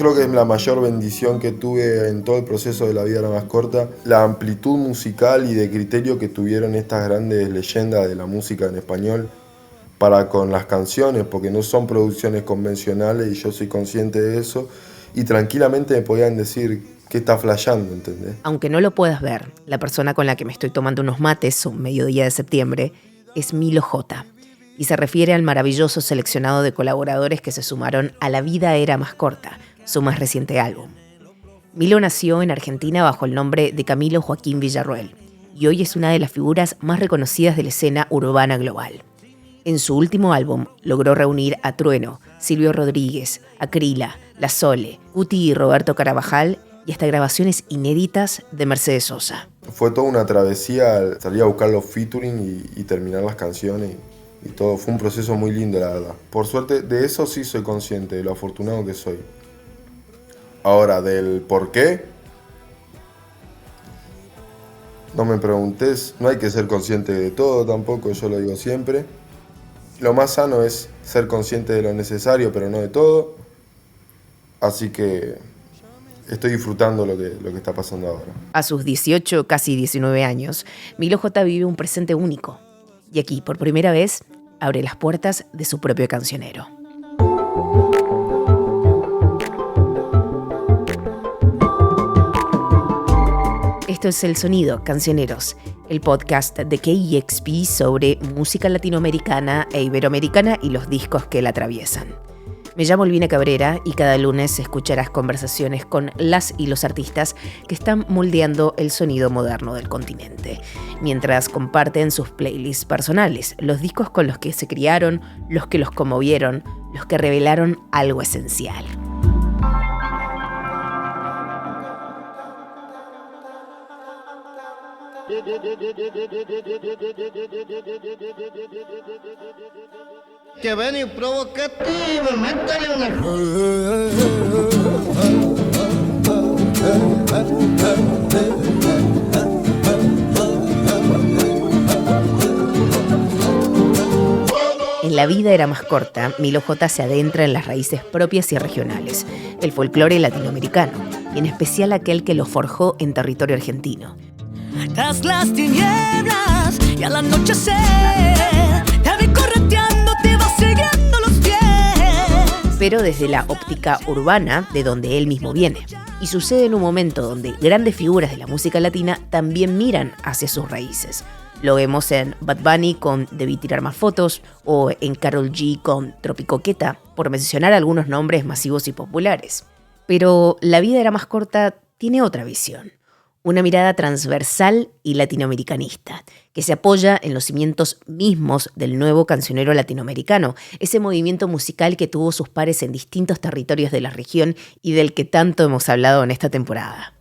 creo que es la mayor bendición que tuve en todo el proceso de La vida era más corta, la amplitud musical y de criterio que tuvieron estas grandes leyendas de la música en español para con las canciones, porque no son producciones convencionales y yo soy consciente de eso, y tranquilamente me podían decir qué está flasheando, ¿entendés? Aunque no lo puedas ver, la persona con la que me estoy tomando unos mates un mediodía de septiembre es Milo J. Y se refiere al maravilloso seleccionado de colaboradores que se sumaron a La vida era más corta, su más reciente álbum. Milo nació en Argentina bajo el nombre de Camilo Joaquín Villarroel y hoy es una de las figuras más reconocidas de la escena urbana global. En su último álbum logró reunir a Trueno, Silvio Rodríguez, Acrila, La Sole, Guti y Roberto Carabajal y hasta grabaciones inéditas de Mercedes Sosa. Fue toda una travesía, salir a buscar los featuring y terminar las canciones y todo. Fue un proceso muy lindo, la verdad. Por suerte, de eso sí soy consciente, de lo afortunado que soy. Ahora, del por qué, no me preguntes, no hay que ser consciente de todo tampoco, yo lo digo siempre. Lo más sano es ser consciente de lo necesario, pero no de todo. Así que estoy disfrutando lo que está pasando ahora. A sus 18, casi 19 años, Milo J vive un presente único. Y aquí, por primera vez, abre las puertas de su propio cancionero. Esto es El Sonido, Cancioneros, el podcast de KEXP sobre música latinoamericana e iberoamericana y los discos que la atraviesan. Me llamo Elvina Cabrera y cada lunes escucharás conversaciones con las y los artistas que están moldeando el sonido moderno del continente, mientras comparten sus playlists personales, los discos con los que se criaron, los que los conmovieron, los que revelaron algo esencial. Que ven provocativo, métale una. En La vida era más corta, Milo J se adentra en las raíces propias y regionales, el folclore latinoamericano, y en especial aquel que lo forjó en territorio argentino. Tras las tinieblas y al anochecer, te vi correteando, te vas siguiendo los pies. Pero desde la óptica urbana, de donde él mismo viene. Y sucede en un momento donde grandes figuras de la música latina también miran hacia sus raíces. Lo vemos en Bad Bunny con Debí tirar más fotos, o en Karol G con Tropicoqueta, por mencionar algunos nombres masivos y populares. Pero La vida era más corta tiene otra visión. Una mirada transversal y latinoamericanista, que se apoya en los cimientos mismos del nuevo cancionero latinoamericano, ese movimiento musical que tuvo sus pares en distintos territorios de la región y del que tanto hemos hablado en esta temporada.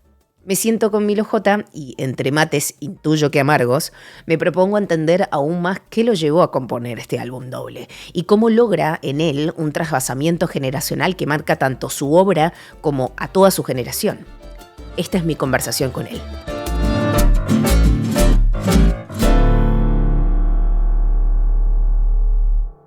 Me siento con Milo J y, entre mates intuyo que amargos, me propongo entender aún más qué lo llevó a componer este álbum doble y cómo logra en él un trasvasamiento generacional que marca tanto su obra como a toda su generación. Esta es mi conversación con él.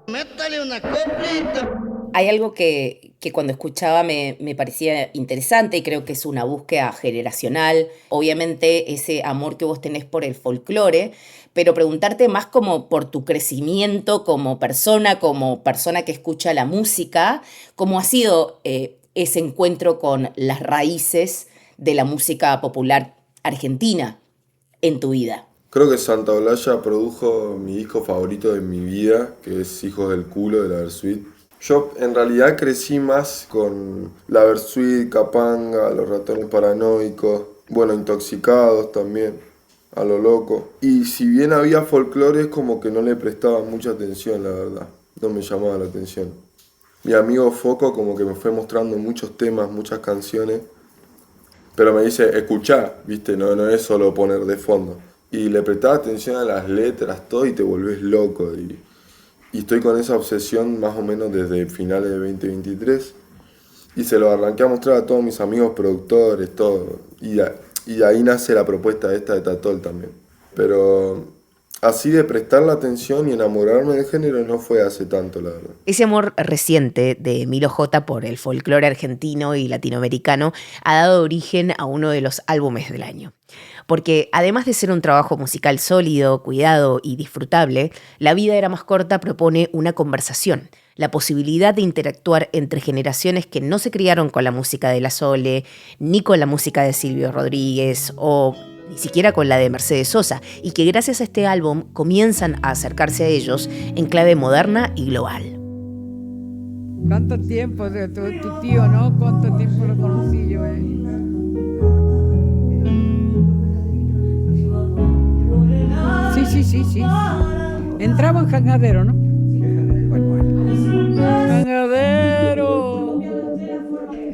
Métale una coplita. Hay algo que cuando escuchaba me parecía interesante y creo que es una búsqueda generacional. Obviamente ese amor que vos tenés por el folclore, pero preguntarte más como por tu crecimiento como persona que escucha la música, ¿cómo ha sido ese encuentro con las raíces de la música popular argentina en tu vida? Creo que Santa Olalla produjo mi disco favorito de mi vida, que es Hijos del Culo de la Versuit. Yo en realidad crecí más con la Versuit, Capanga, Los Ratones Paranoicos, bueno, Intoxicados también, a lo loco. Y si bien había folclore, como que no le prestaba mucha atención, la verdad. No me llamaba la atención. Mi amigo Foco como que me fue mostrando muchos temas, muchas canciones, pero me dice, escuchá, ¿viste? No es solo poner de fondo. Y le prestaba atención a las letras, todo, y te volvés loco. Y estoy con esa obsesión más o menos desde finales de 2023. Y se lo arranqué a mostrar a todos mis amigos productores, todo. Y de ahí nace la propuesta esta de Tatol también. Pero así de prestarle atención y enamorarme del género no fue hace tanto, la verdad. Ese amor reciente de Milo J por el folclore argentino y latinoamericano ha dado origen a uno de los álbumes del año. Porque además de ser un trabajo musical sólido, cuidado y disfrutable, La vida era más corta propone una conversación, la posibilidad de interactuar entre generaciones que no se criaron con la música de La Sole, ni con la música de Silvio Rodríguez o ni siquiera con la de Mercedes Sosa, y que gracias a este álbum comienzan a acercarse a ellos en clave moderna y global. ¿Cuánto tiempo de tu tío, no? ¿Cuánto tiempo lo conocí yo, Sí. Entraba en Jangadero, ¿no? Bueno.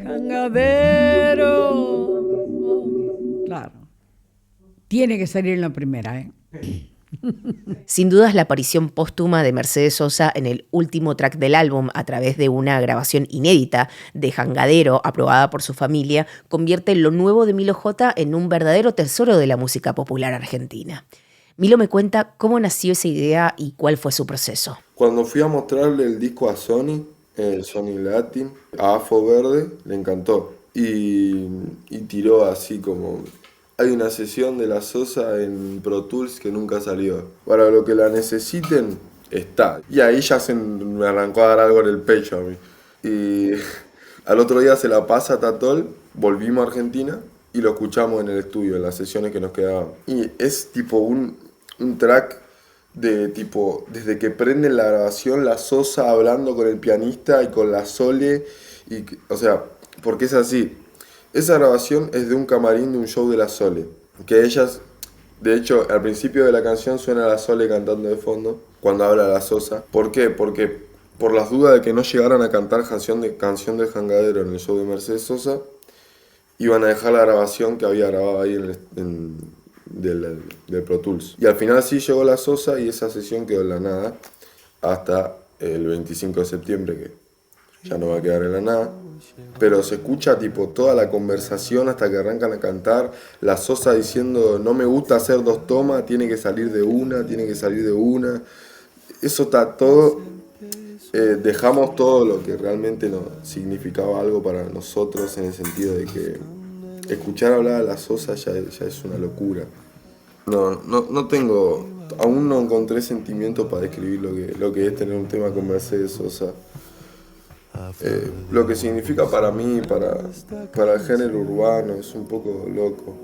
Jangadero. Claro. Tiene que salir en la primera, ¿eh? Sin dudas, la aparición póstuma de Mercedes Sosa en el último track del álbum a través de una grabación inédita de Jangadero aprobada por su familia convierte lo nuevo de Milo J en un verdadero tesoro de la música popular argentina. Milo me cuenta cómo nació esa idea y cuál fue su proceso. Cuando fui a mostrarle el disco a Sony, el Sony Latin, a Afo Verde, le encantó. Y tiró así como... Hay una sesión de La Sosa en Pro Tools que nunca salió. Para lo que la necesiten, está. Y ahí ya me arrancó a dar algo en el pecho a mí. Y al otro día se la pasa a Tatol, volvimos a Argentina y lo escuchamos en el estudio, en las sesiones que nos quedaban. Y es tipo un track de tipo, desde que prenden la grabación, La Sosa hablando con el pianista y con la Sole. O sea, porque es así. Esa grabación es de un camarín de un show de la Sole. Que ellas, de hecho, al principio de la canción suena la Sole cantando de fondo, cuando habla La Sosa. ¿Por qué? Porque por las dudas de que no llegaran a cantar canción del Jangadero en el show de Mercedes Sosa, iban a dejar la grabación que había grabado ahí del Pro Tools. Y al final sí llegó La Sosa y esa sesión quedó en la nada hasta el 25 de septiembre, que ya no va a quedar en la nada. Pero se escucha tipo toda la conversación hasta que arrancan a cantar. La Sosa diciendo, no me gusta hacer dos tomas, tiene que salir de una. Eso está todo. Dejamos todo lo que realmente nos significaba algo para nosotros, en el sentido de que escuchar hablar a La Sosa ya es una locura. No tengo, aún no encontré sentimientos para describir lo que es tener un tema con Mercedes Sosa. Lo que significa para mí, para el género urbano, es un poco loco.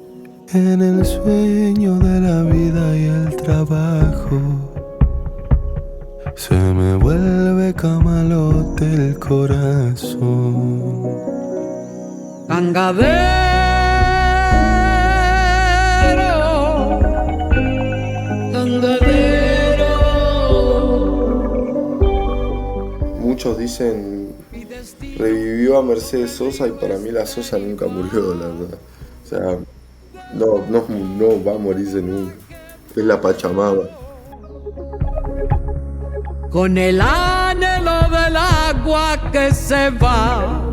En el sueño de la vida y el trabajo se me vuelve camalote el corazón. Jangadero. Muchos dicen, revivió a Mercedes Sosa, y para mí La Sosa nunca murió, la verdad. O sea, no va a morirse nunca. Es la Pachamama. Con el anhelo del agua que se va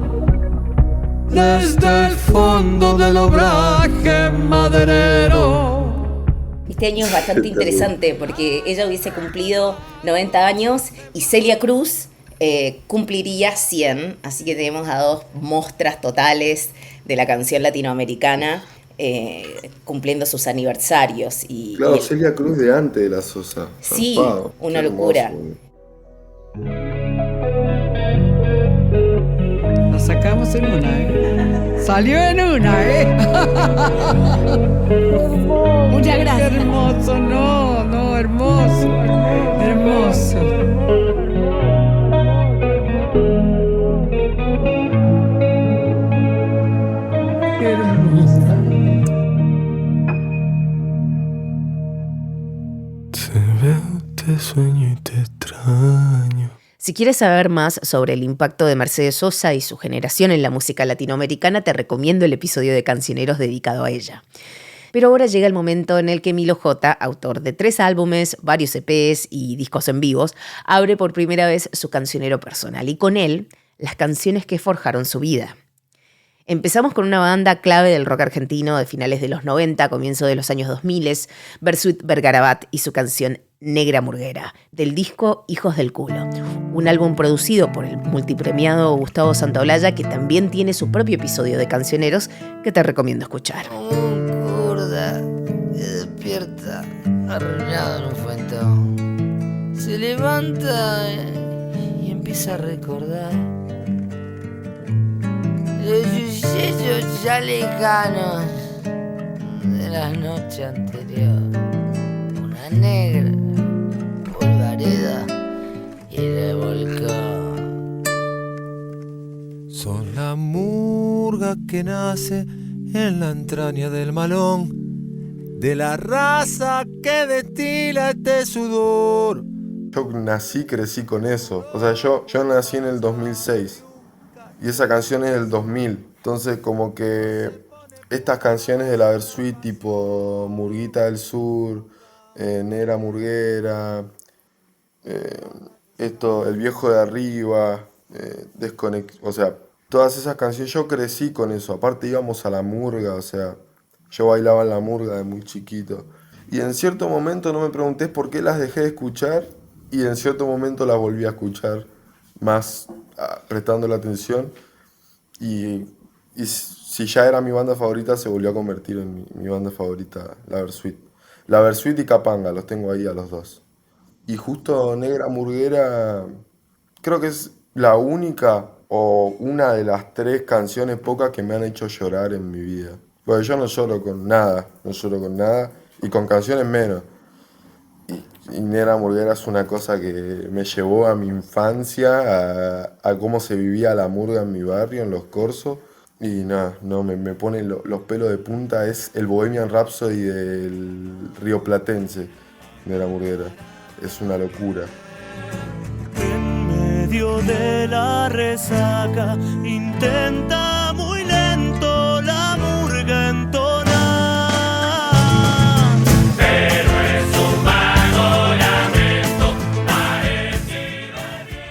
desde el fondo del obraje maderero. Este año es bastante interesante porque ella hubiese cumplido 90 años y Celia Cruz cumpliría 100, así que tenemos a dos mostras totales de la canción latinoamericana cumpliendo sus aniversarios. Claro, Celia Cruz de antes de La Sosa. Sí, Zarpado. una locura. La sacamos en una, ¿eh? Salió en una, ¿eh? Muchas gracias. Qué hermoso, no, hermoso. Hermoso. Qué hermosa. Te veo, te sueño y te extraño. Si quieres saber más sobre el impacto de Mercedes Sosa y su generación en la música latinoamericana, te recomiendo el episodio de Cancioneros dedicado a ella. Pero ahora llega el momento en el que Milo J, autor de 3 álbumes, varios EPs y discos en vivos, abre por primera vez su cancionero personal y con él las canciones que forjaron su vida. Empezamos con una banda clave del rock argentino de finales de los 90, comienzo de los años 2000, Bersuit Vergarabat y su canción Negra Murguera, del disco Hijos del Culo, un álbum producido por el multipremiado Gustavo Santaolalla, que también tiene su propio episodio de Cancioneros que te recomiendo escuchar. Un kurda se despierta arruinado en un fuentón. Se levanta y empieza a recordar los sucesos ya lejanos de la noche anterior. Una negra polvareda y revolcó. Son la murga que nace en la entraña del malón, de la raza que destila este sudor. Yo crecí con eso. O sea, yo nací en el 2006 y esa canción es del 2000. Entonces, como que estas canciones de la Bersuit, tipo Murguita del Sur, Negra Murguera, El Viejo de Arriba, o sea, todas esas canciones, yo crecí con eso. Aparte íbamos a la murga, o sea, yo bailaba en la murga de muy chiquito. Y en cierto momento no me pregunté por qué las dejé de escuchar, y en cierto momento las volví a escuchar más prestando la atención. Y si ya era mi banda favorita, se volvió a convertir en mi banda favorita, la Bersuit. La Bersuit y Capanga, los tengo ahí a los dos. Y justo Negra Murguera, creo que es la única o una de las 3 canciones pocas que me han hecho llorar en mi vida. Porque yo no lloro con nada, y con canciones menos. Y Negra Murguera es una cosa que me llevó a mi infancia, a cómo se vivía la murga en mi barrio, en los corsos. Y nada, no, me pone los pelos de punta. Es el Bohemian Rhapsody del rioplatense, Negra Murguera. Es una locura. En medio de la resaca intenta muy lento la murga entonar. Pero es un vago lamento parecido.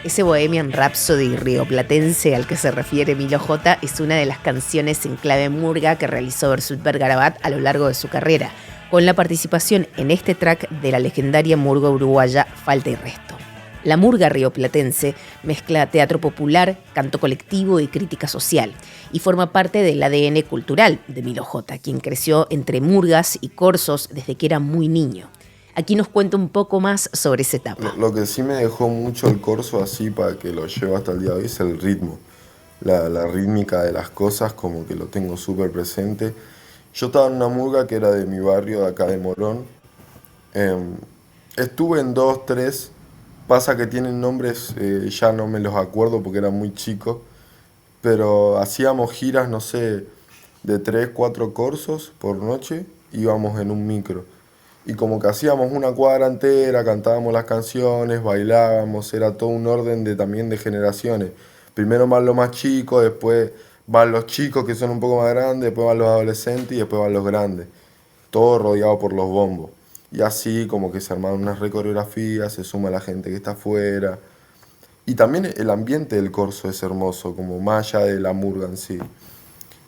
Ese Bohemian Rhapsody rioplatense al que se refiere Milo J es una de las canciones en clave murga que realizó Bersuit Vergarabat a lo largo de su carrera, con la participación en este track de la legendaria murga uruguaya Falta y Resto. La murga rioplatense mezcla teatro popular, canto colectivo y crítica social, y forma parte del ADN cultural de Milo J, quien creció entre murgas y corsos desde que era muy niño. Aquí nos cuenta un poco más sobre esa etapa. Lo que sí me dejó mucho el corso así, para que lo llevo hasta el día de hoy, es el ritmo. La rítmica de las cosas, como que lo tengo súper presente. Yo estaba en una murga que era de mi barrio, de acá de Morón. Estuve en 2, 3. Pasa que tienen nombres, ya no me los acuerdo porque era muy chico. Pero hacíamos giras, no sé, de 3, 4 corsos por noche. Íbamos en un micro. Y como que hacíamos una cuadra entera, cantábamos las canciones, bailábamos. Era todo un orden también de generaciones. Primero van los más chicos, después van los chicos que son un poco más grandes, después van los adolescentes y después van los grandes. Todo rodeado por los bombos. Y así como que se armaron unas coreografías, se suma la gente que está afuera. Y también el ambiente del corso es hermoso, como más allá de la murga en sí.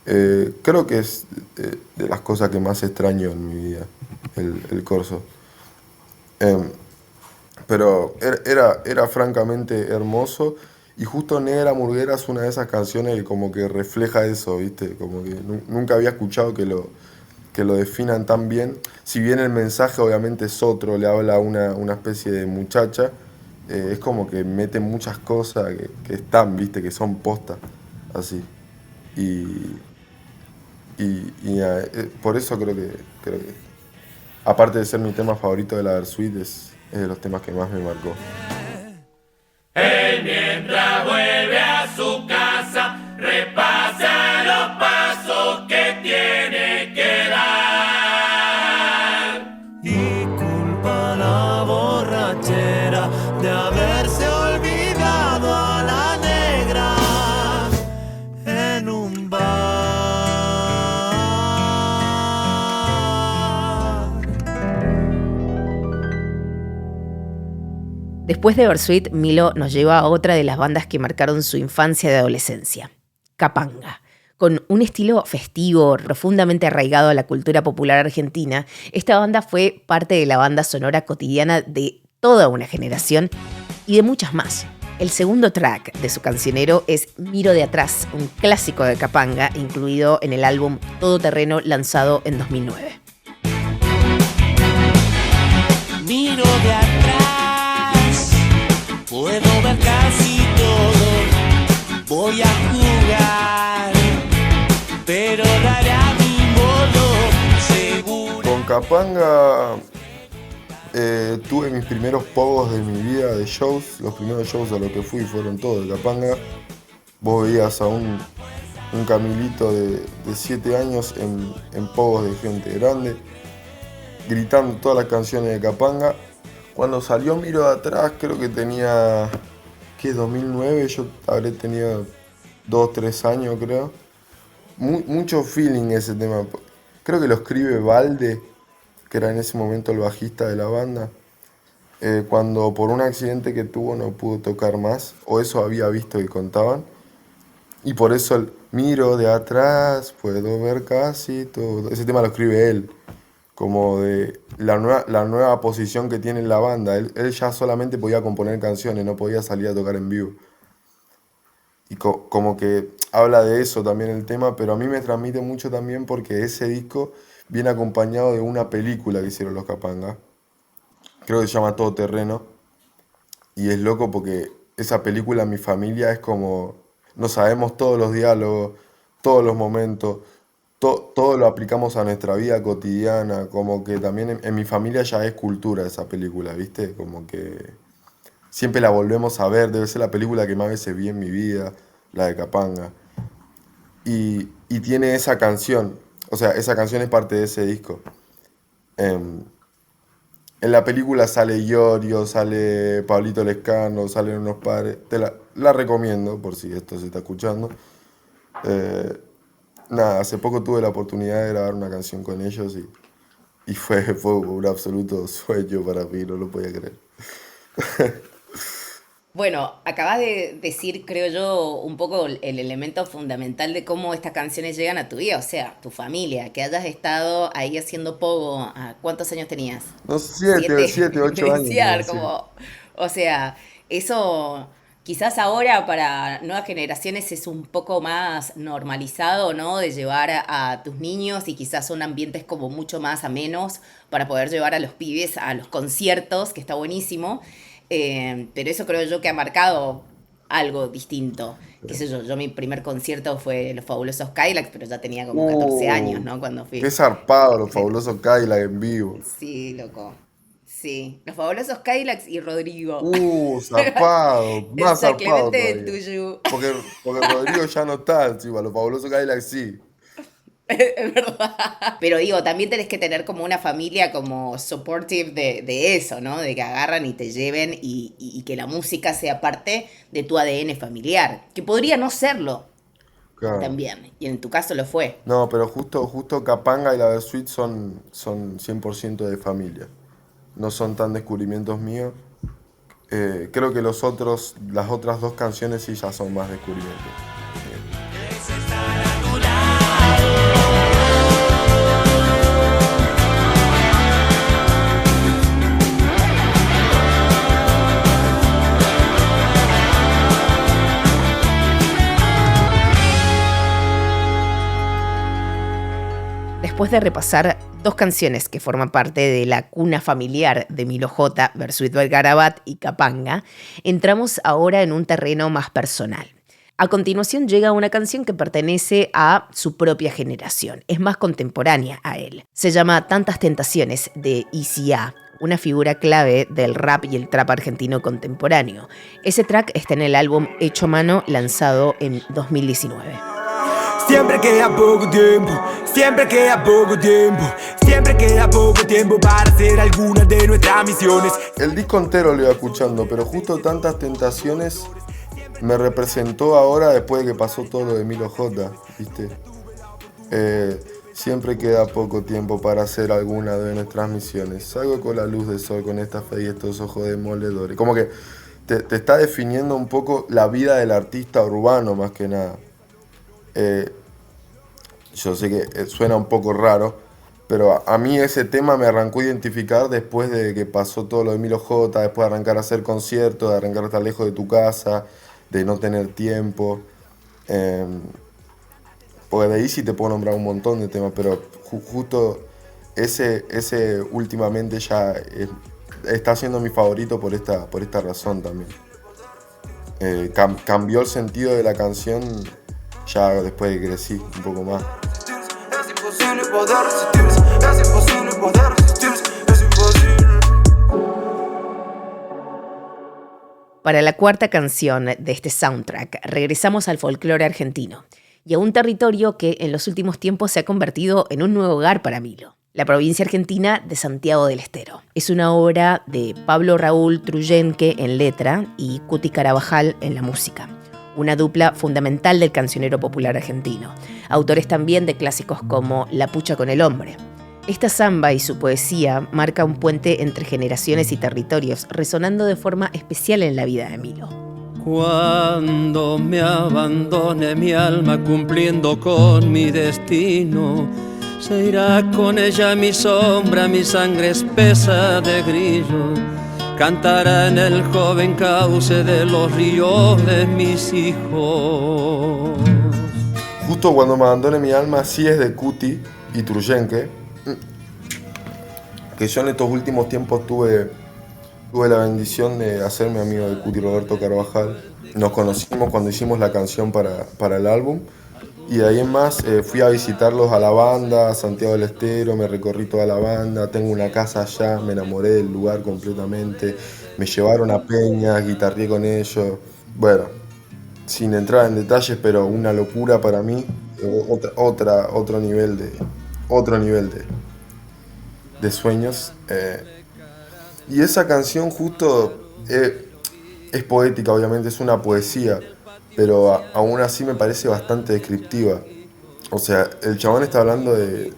Creo que es de las cosas que más extraño en mi vida, el corso. Pero era francamente hermoso. Y justo Negra Murguera es una de esas canciones que como que refleja eso, ¿viste? Como que nunca había escuchado que lo definan tan bien. Si bien el mensaje obviamente es otro, le habla a una especie de muchacha, es como que mete muchas cosas que están, ¿viste? Que son postas, así. Y por eso creo que, aparte de ser mi tema favorito de la Bersuit, es de los temas que más me marcó. Él mientras vuelve a su casa repasa los pasos que tiene que dar y culpa la borrachera de haberse olvidado a la negra en un bar. Después de Bersuit, Milo nos lleva a otra de las bandas que marcaron su infancia y adolescencia, Capanga, Con un estilo festivo, profundamente arraigado a la cultura popular argentina, esta banda fue parte de la banda sonora cotidiana de toda una generación y de muchas más. El segundo track de su cancionero es Miro de atrás, un clásico de Capanga, incluido en el álbum Todo Terreno, lanzado en 2009. Miro de atrás, puedo ver casi todo. Voy a jugar, pero daré a mi modo seguro. Con Capanga tuve mis primeros pogos de mi vida de shows. Los primeros shows a los que fui fueron todos de Capanga. Vos veías a un Camilito de 7 años en pogos de gente grande, gritando todas las canciones de Capanga. Cuando salió Miro de atrás, creo que tenía, 2009, yo habré tenido 2, 3 años, creo. Mucho feeling ese tema. Creo que lo escribe Valde, que era en ese momento el bajista de la banda, cuando por un accidente que tuvo no pudo tocar más, o eso había visto y contaban. Y por eso el Miro de atrás, puedo ver casi todo. Ese tema lo escribe él, como de la nueva posición que tiene en la banda. Él ya solamente podía componer canciones, no podía salir a tocar en vivo. Y como que habla de eso también el tema, pero a mí me transmite mucho también porque ese disco viene acompañado de una película que hicieron los Capanga. Creo que se llama Todo Terreno. Y es loco porque esa película, mi familia, es como... No sabemos todos los diálogos, todos los momentos, todo lo aplicamos a nuestra vida cotidiana. Como que también en mi familia ya es cultura esa película, ¿viste? Como que siempre la volvemos a ver. Debe ser la película que más veces vi en mi vida, la de Capanga. Y tiene esa canción. O sea, esa canción es parte de ese disco. En la película sale Iorio, sale Pablito Lescano, salen unos padres. La recomiendo por si esto se está escuchando. Nada, hace poco tuve la oportunidad de grabar una canción con ellos y fue un absoluto sueño para mí, no lo podía creer. Bueno, acabas de decir, creo yo, un poco el elemento fundamental de cómo estas canciones llegan a tu vida, o sea, tu familia, que hayas estado ahí haciendo pogo. ¿Cuántos años tenías? No, 7, 8 años. Iniciar, Sí. como, o sea, eso quizás ahora para nuevas generaciones es un poco más normalizado, ¿no? De llevar a tus niños y quizás son ambientes como mucho más amenos para poder llevar a los pibes a los conciertos, que está buenísimo. Pero eso creo yo que ha marcado algo distinto. Qué sé yo mi primer concierto fue Los Fabulosos Cadillacs, pero ya tenía como 14 años, ¿no? Cuando fui. Qué zarpado, los fabulosos Cadillacs en vivo. Sí, loco. Sí, Los Fabulosos Cadillacs y Rodrigo. Zarpado, más San zarpado Clemente del todavía. Tuyú. Porque Rodrigo ya no está encima, los fabulosos Cadillacs sí. Es verdad. Pero digo, también tenés que tener como una familia como supportive de eso, ¿no? De que agarran y te lleven y que la música sea parte de tu ADN familiar. Que podría no serlo Claro. también. Y en tu caso lo fue. No, pero justo Capanga y la Versuit son 100% de familia. No son tan descubrimientos míos. Creo que las otras 2 canciones sí ya son más descubrimientos. Después de repasar 2 canciones que forman parte de la cuna familiar de Milo J, Versuit Vergarabat y Capanga, entramos ahora en un terreno más personal. A continuación llega una canción que pertenece a su propia generación, es más contemporánea a él. Se llama Tantas Tentaciones de Easy A, una figura clave del rap y el trap argentino contemporáneo. Ese track está en el álbum Hecho a Mano, lanzado en 2019. Siempre queda poco tiempo, siempre queda poco tiempo, siempre queda poco tiempo para hacer alguna de nuestras misiones. El disco entero lo iba escuchando, pero justo Tantas Tentaciones me representó ahora después de que pasó todo lo de Milo J, ¿viste? Siempre queda poco tiempo para hacer alguna de nuestras misiones. Salgo con la luz del sol, con esta fe y estos ojos demoledores. Como que te está definiendo un poco la vida del artista urbano más que nada. Yo sé que suena un poco raro, pero a mí ese tema me arrancó a identificar después de que pasó todo lo de Milo J, después de arrancar a hacer conciertos, de arrancar a estar lejos de tu casa, de no tener tiempo. Porque de ahí sí te puedo nombrar un montón de temas, pero justo ese últimamente ya está siendo mi favorito por esta razón también. Cambió el sentido de la canción ya después de que crecí un poco más. Es imposible poder resistirse, es imposible poder resistirse, es imposible. Para la cuarta canción de este soundtrack, regresamos al folclore argentino y a un territorio que en los últimos tiempos se ha convertido en un nuevo hogar para Milo. La provincia argentina de Santiago del Estero. Es una obra de Pablo Raúl Truyenque en letra y Cuti Carabajal en la música. Una dupla fundamental del cancionero popular argentino. Autores también de clásicos como La pucha con el hombre. Esta samba y su poesía marca un puente entre generaciones y territorios, resonando de forma especial en la vida de Milo. Cuando me abandone mi alma cumpliendo con mi destino, se irá con ella mi sombra, mi sangre espesa de grillo. Cantará en el joven cauce de los ríos de mis hijos. Justo cuando me abandone mi alma, sí es de Cuti y Truyenque, que yo en estos últimos tiempos tuve la bendición de hacerme amigo de Cuti Roberto Carvajal. Nos conocimos cuando hicimos la canción para el álbum. Y de ahí en más fui a visitarlos a la banda, a Santiago del Estero, me recorrí toda la banda, tengo una casa allá, me enamoré del lugar completamente, me llevaron a Peñas, guitarrié con ellos. Bueno, sin entrar en detalles, pero una locura para mí, otro nivel de sueños. Y esa canción justo es poética, obviamente, es una poesía, pero aún así me parece bastante descriptiva. O sea, el chabón está hablando de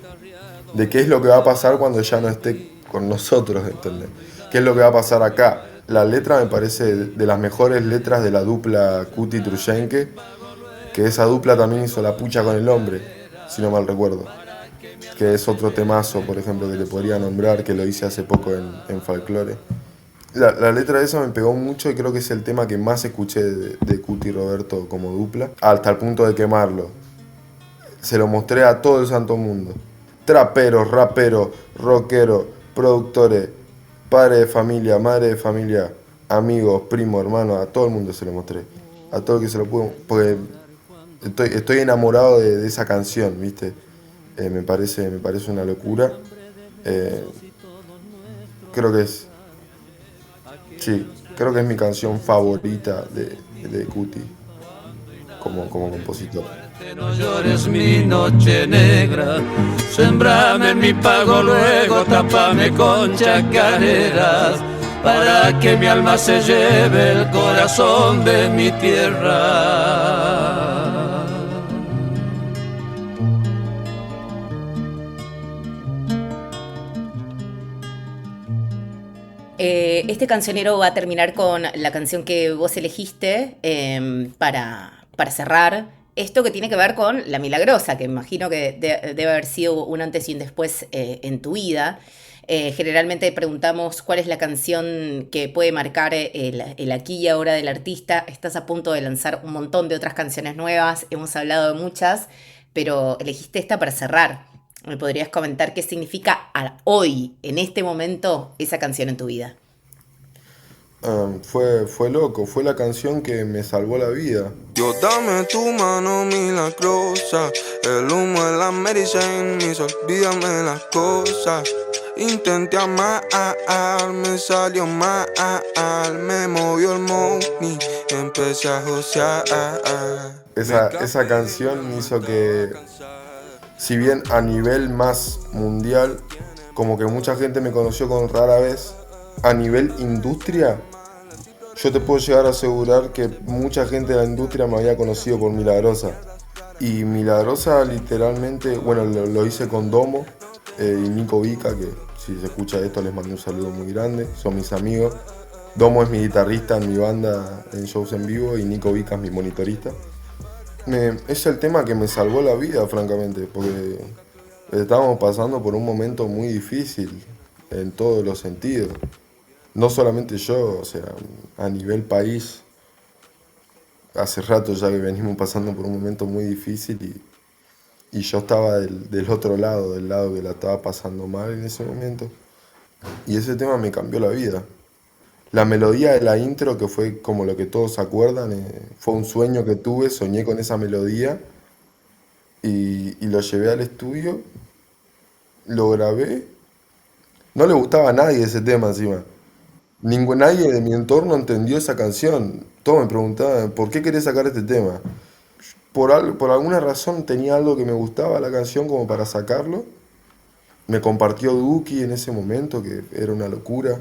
qué es lo que va a pasar cuando ya no esté con nosotros, ¿entendés? ¿Qué es lo que va a pasar acá? La letra me parece de las mejores letras de la dupla Cuti Truyenque, que esa dupla también hizo La pucha con el hombre, si no mal recuerdo. Que es otro temazo, por ejemplo, que te podría nombrar, que lo hice hace poco en Folklore. La letra de eso me pegó mucho y creo que es el tema que más escuché de Cuti y Roberto como dupla, hasta el punto de quemarlo. Se lo mostré a todo el santo mundo. Traperos, raperos, rockeros, productores, padres de familia, madre de familia, amigos, primos, hermanos, a todo el mundo se lo mostré. A todo el que se lo pudo, porque estoy enamorado de esa canción, ¿viste? Me parece una locura. Creo que es mi canción favorita de Cuti como compositor. No llores mi noche negra, sembrame en mi pago luego, tápame con chacareras, para que mi alma se lleve el corazón de mi tierra. Este cancionero va a terminar con la canción que vos elegiste para cerrar. Esto que tiene que ver con La Milagrosa, que imagino que debe haber sido un antes y un después en tu vida. Generalmente preguntamos cuál es la canción que puede marcar el aquí y ahora del artista. Estás a punto de lanzar un montón de otras canciones nuevas, hemos hablado de muchas, pero elegiste esta para cerrar. ¿Me podrías comentar qué significa hoy, en este momento, esa canción en tu vida? Fue loco, fue la canción que me salvó la vida. Dios, dame tu mano milagrosa, el humo de la Mary Jane me hizo olvidarme las cosas. Intenté amar, me salió mal, me movió el money, empecé a josear. Esa canción hizo que, si bien a nivel más mundial, como que mucha gente me conoció con Rara Vez, a nivel industria, yo te puedo llegar a asegurar que mucha gente de la industria me había conocido por Milagrosa. Y Milagrosa literalmente, bueno, lo hice con Domo y Nico Vica, que si se escucha esto les mando un saludo muy grande, son mis amigos. Domo es mi guitarrista en mi banda en shows en vivo y Nico Vica es mi monitorista. Es el tema que me salvó la vida, francamente, porque estábamos pasando por un momento muy difícil en todos los sentidos. No solamente yo, o sea, a nivel país, hace rato ya que venimos pasando por un momento muy difícil y yo estaba del otro lado, del lado que la estaba pasando mal en ese momento. Y ese tema me cambió la vida. La melodía de la intro, que fue como lo que todos se acuerdan, fue un sueño que tuve, soñé con esa melodía y lo llevé al estudio, lo grabé. No le gustaba a nadie ese tema encima. Nadie de mi entorno entendió esa canción. Todos me preguntaban, ¿por qué querés sacar este tema? Por alguna razón tenía algo que me gustaba de la canción como para sacarlo. Me compartió Duki en ese momento, que era una locura.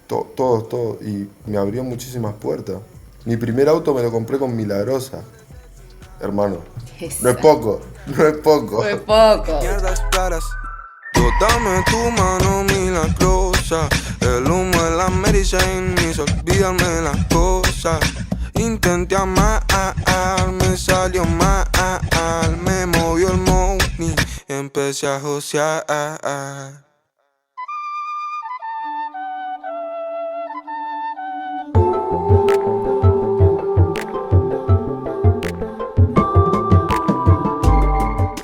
Todo, y me abrió muchísimas puertas. Mi primer auto me lo compré con Milagrosa, hermano. No es poco. Fue poco. Mierdas claras. Yo dame tu mano milagrosa. El humo de la Mary Jane me hizo olvidarme las cosas. Intenté amar, me salió mal. Me movió el money, empecé a josear.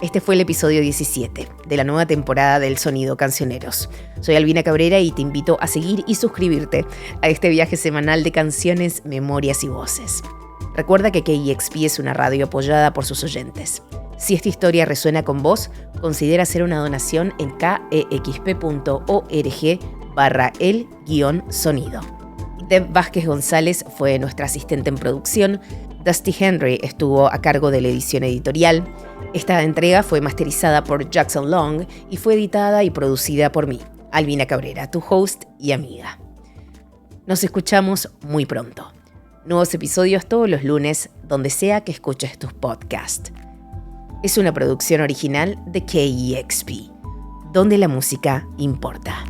Este fue el episodio 17 de la nueva temporada del Sonido Cancioneros. Soy Albina Cabrera y te invito a seguir y suscribirte a este viaje semanal de canciones, memorias y voces. Recuerda que KEXP es una radio apoyada por sus oyentes. Si esta historia resuena con vos, considera hacer una donación en kexp.org/el-sonido. Deb Vázquez González fue nuestra asistente en producción. Dusty Henry estuvo a cargo de la edición editorial. Esta entrega fue masterizada por Jackson Long y fue editada y producida por mí, Albina Cabrera, tu host y amiga. Nos escuchamos muy pronto. Nuevos episodios todos los lunes, donde sea que escuches tus podcasts. Es una producción original de KEXP, donde la música importa.